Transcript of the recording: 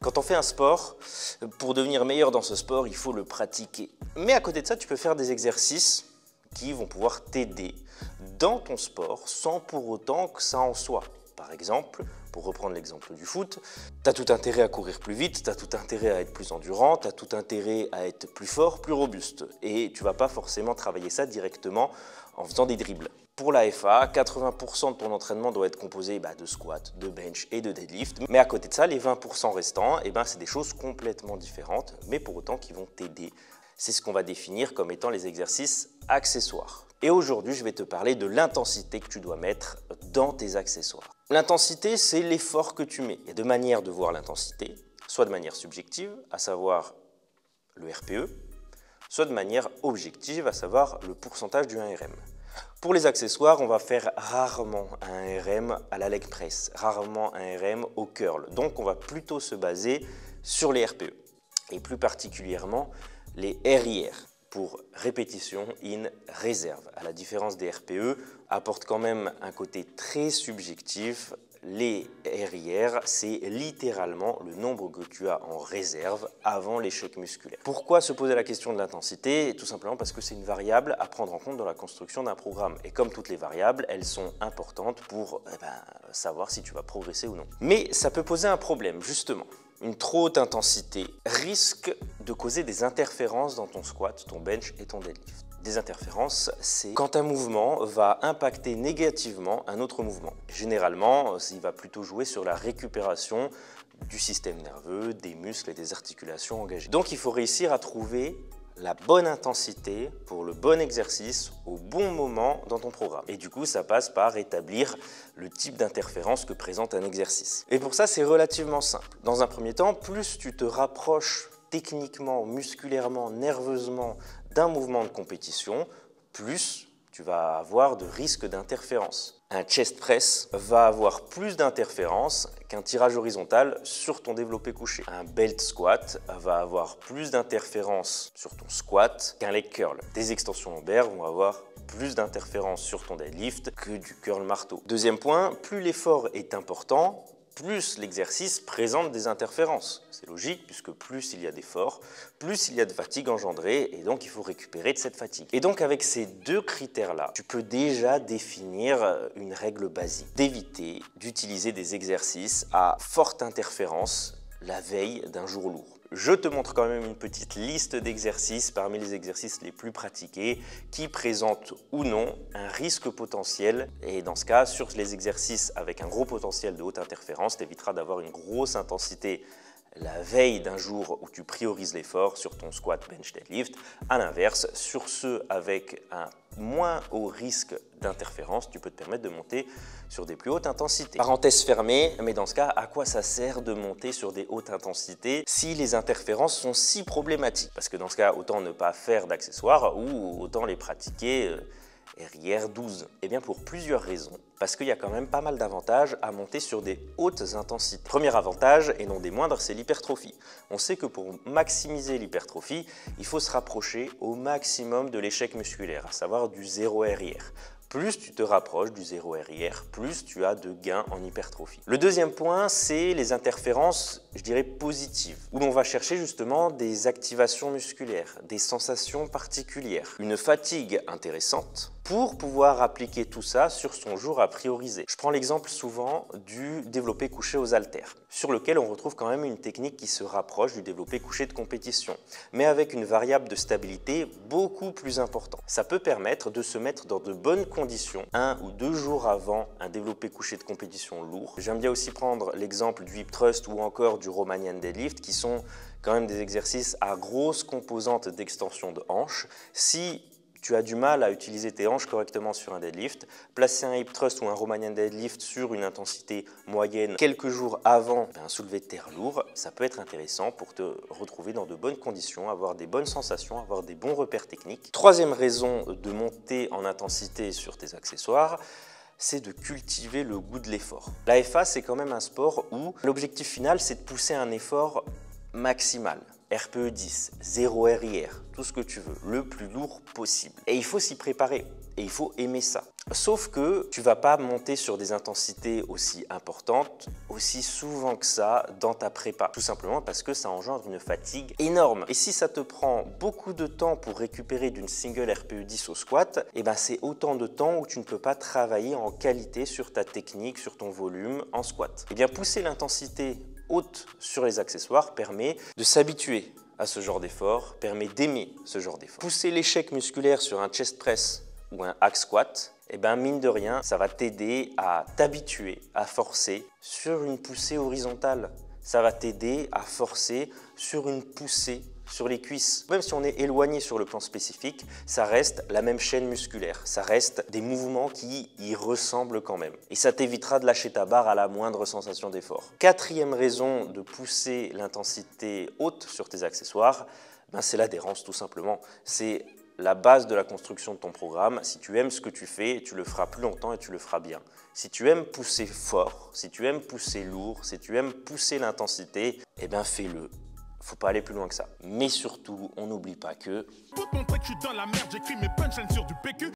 Quand on fait un sport, pour devenir meilleur dans ce sport, il faut le pratiquer. Mais à côté de ça, tu peux faire des exercices qui vont pouvoir t'aider dans ton sport sans pour autant que ça en soit. Par exemple, pour reprendre l'exemple du foot, tu as tout intérêt à courir plus vite, tu as tout intérêt à être plus endurant, tu as tout intérêt à être plus fort, plus robuste. Et tu ne vas pas forcément travailler ça directement en faisant des dribbles. Pour la FA, 80% de ton entraînement doit être composé de squat, de bench et de deadlift. Mais à côté de ça, les 20% restants, c'est des choses complètement différentes, mais pour autant qui vont t'aider. C'est ce qu'on va définir comme étant les exercices accessoires. Et aujourd'hui, je vais te parler de l'intensité que tu dois mettre dans tes accessoires. L'intensité, c'est l'effort que tu mets. Il y a deux manières de voir l'intensité, soit de manière subjective, à savoir le RPE, soit de manière objective, à savoir le pourcentage du 1RM. Pour les accessoires, on va faire rarement un RM à la leg press, rarement un RM au curl. Donc, on va plutôt se baser sur les RPE et plus particulièrement les RIR pour répétition in réserve. À la différence des RPE, apporte quand même un côté très subjectif. Les RIR, c'est littéralement le nombre que tu as en réserve avant l'échec musculaire. Pourquoi se poser la question de l'intensité? Tout simplement parce que c'est une variable à prendre en compte dans la construction d'un programme. Et comme toutes les variables, elles sont importantes pour savoir si tu vas progresser ou non. Mais ça peut poser un problème, justement. Une trop haute intensité risque de causer des interférences dans ton squat, ton bench et ton deadlift. Des interférences, c'est quand un mouvement va impacter négativement un autre mouvement. Généralement, il va plutôt jouer sur la récupération du système nerveux, des muscles et des articulations engagées. Donc il faut réussir à trouver la bonne intensité pour le bon exercice au bon moment dans ton programme. Et du coup, ça passe par établir le type d'interférence que présente un exercice. Et pour ça, c'est relativement simple. Dans un premier temps, plus tu te rapproches techniquement, musculairement, nerveusement d'un mouvement de compétition, plus tu vas avoir de risques d'interférence. Un chest press va avoir plus d'interférences qu'un tirage horizontal sur ton développé couché. Un belt squat va avoir plus d'interférences sur ton squat qu'un leg curl. Des extensions lombaires vont avoir plus d'interférences sur ton deadlift que du curl marteau. Deuxième point, plus l'effort est important, plus l'exercice présente des interférences. C'est logique puisque plus il y a d'efforts, plus il y a de fatigue engendrée et donc il faut récupérer de cette fatigue. Et donc avec ces deux critères-là, tu peux déjà définir une règle basique d'éviter d'utiliser des exercices à forte interférence la veille d'un jour lourd. Je te montre quand même une petite liste d'exercices parmi les exercices les plus pratiqués qui présentent ou non un risque potentiel. Et dans ce cas, sur les exercices avec un gros potentiel de haute interférence, tu éviteras d'avoir une grosse intensité la veille d'un jour où tu priorises l'effort sur ton squat, bench, deadlift. À l'inverse, sur ceux avec un moins haut risque d'interférence, tu peux te permettre de monter sur des plus hautes intensités. Parenthèse fermée, mais dans ce cas, à quoi ça sert de monter sur des hautes intensités si les interférences sont si problématiques? Parce que dans ce cas, autant ne pas faire d'accessoires ou autant les pratiquer RIR 12. Eh bien pour plusieurs raisons, parce qu'il y a quand même pas mal d'avantages à monter sur des hautes intensités. Premier avantage, et non des moindres, c'est l'hypertrophie. On sait que pour maximiser l'hypertrophie, il faut se rapprocher au maximum de l'échec musculaire, à savoir du 0 RIR. Plus tu te rapproches du 0 RIR, plus tu as de gains en hypertrophie. Le deuxième point, c'est les interférences, je dirais positives, où l'on va chercher justement des activations musculaires, des sensations particulières, une fatigue intéressante pour pouvoir appliquer tout ça sur son jour à prioriser. Je prends l'exemple souvent du développé couché aux haltères, sur lequel on retrouve quand même une technique qui se rapproche du développé couché de compétition, mais avec une variable de stabilité beaucoup plus importante. Ça peut permettre de se mettre dans de bonnes conditions 1 ou 2 jours avant un développé couché de compétition lourd. J'aime bien aussi prendre l'exemple du hip thrust ou encore du Romanian deadlift qui sont quand même des exercices à grosse composante d'extension de hanches. Si tu as du mal à utiliser tes hanches correctement sur un deadlift, placer un hip thrust ou un Romanian deadlift sur une intensité moyenne quelques jours avant un soulevé de terre lourd, ça peut être intéressant pour te retrouver dans de bonnes conditions, avoir des bonnes sensations, avoir des bons repères techniques. Troisième raison de monter en intensité sur tes accessoires, c'est de cultiver le goût de l'effort. La FA, c'est quand même un sport où l'objectif final, c'est de pousser un effort maximal. RPE 10, 0 RIR, tout ce que tu veux, le plus lourd possible. Et il faut s'y préparer. et il faut aimer ça. Sauf que tu vas pas monter sur des intensités aussi importantes, aussi souvent que ça dans ta prépa. Tout simplement parce que ça engendre une fatigue énorme. Et si ça te prend beaucoup de temps pour récupérer d'une single RPE10 au squat, et ben c'est autant de temps où tu ne peux pas travailler en qualité sur ta technique, sur ton volume en squat. Et bien pousser l'intensité haute sur les accessoires permet de s'habituer à ce genre d'effort, permet d'aimer ce genre d'effort. Pousser l'échec musculaire sur un chest press ou un hack squat, et ben mine de rien, ça va t'aider à t'habituer à forcer sur une poussée horizontale. Ça va t'aider à forcer sur une poussée sur les cuisses. Même si on est éloigné sur le plan spécifique, ça reste la même chaîne musculaire. Ça reste des mouvements qui y ressemblent quand même. Et ça t'évitera de lâcher ta barre à la moindre sensation d'effort. Quatrième raison de pousser l'intensité haute sur tes accessoires, ben c'est l'adhérence tout simplement. C'est la base de la construction de ton programme. Si tu aimes ce que tu fais, tu le feras plus longtemps et tu le feras bien. Si tu aimes pousser fort, si tu aimes pousser lourd, si tu aimes pousser l'intensité, eh bien fais-le. Faut pas aller plus loin que ça. Mais surtout, on n'oublie pas que... Pour te montrer que je suis dans la merde, j'écris mes punchlines sur du PQ.